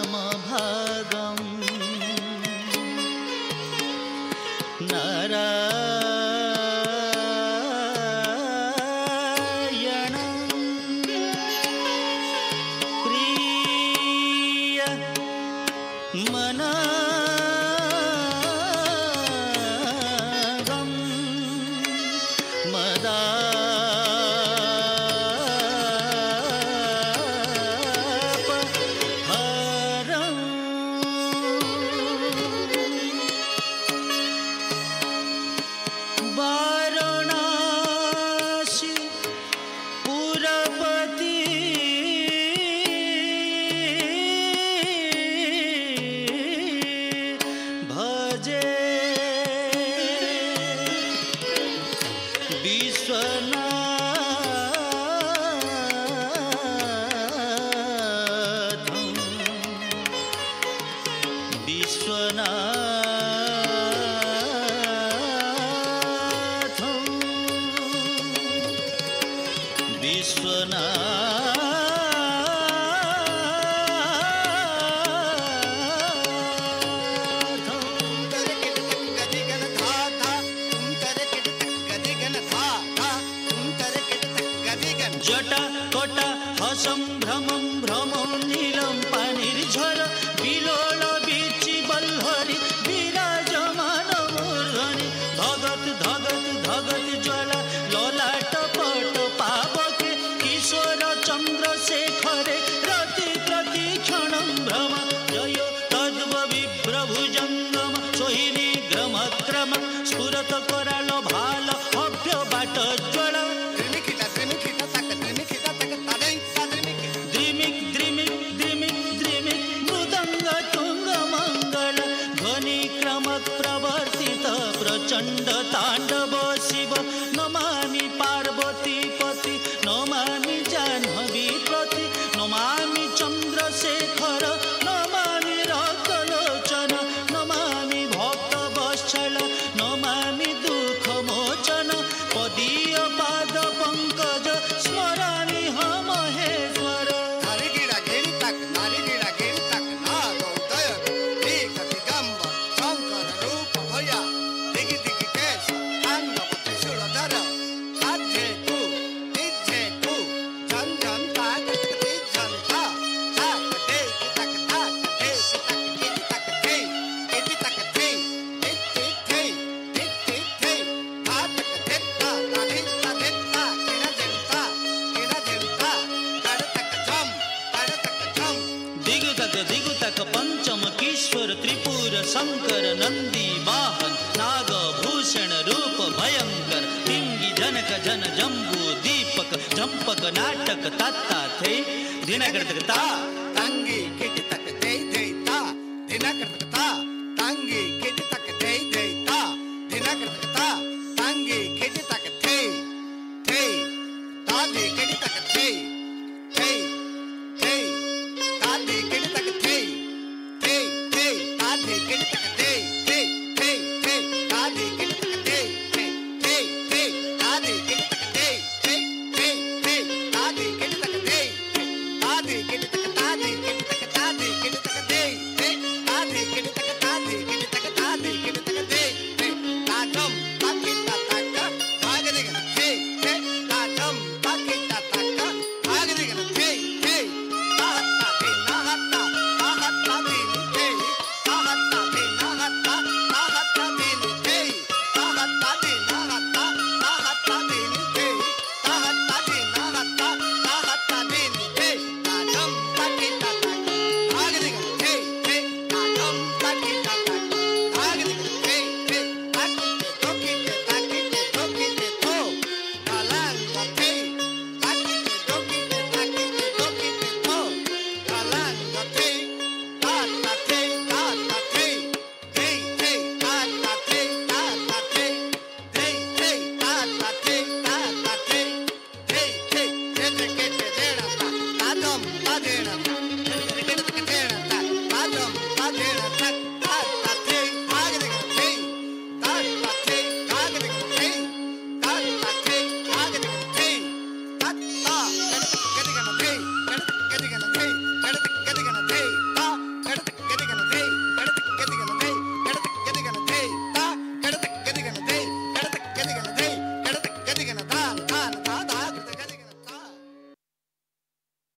वामभागं नारायणं प्रिय मनागं मदा वाराणसी पुरपति भजे विश्वनाथं जटा कोटा हसंभ्रमं भ्रमो नीलं पानिर्झर विलोल बीचि बल्हरि विराजमान मूर्धनि धगत धगत धगत ज्वाला ललाट पट पावके किशोर चंद्रशेखरे रति प्रति क्षणं भ्रम जय तद्व विभ्रभुजंगम सोहिनी ग्रमक्रम स्फुरत कराल भाल अभ्य बाट ज्वाला प्रवर्तित प्रचंड तांडव शिव नमामि पार्वती पति नमामि जाह्नवी प्रति नमामि चंद्रशेखर नमामि रक्तलोचन नमामि भक्तवत्सल नमामि दुःखमोचन पदीय पाद पंकज स्मरामि महेश्वर दिगुतक पंचम किशोर त्रिपुर शंकर नंदी वाहन नागभूषण रूप भयंकर तिंगी जनक जन जंबू दीपक झंपक नाटक तत्ता थे दिनकर ता तंगी किट तक थे ता दिनकर ता तंगी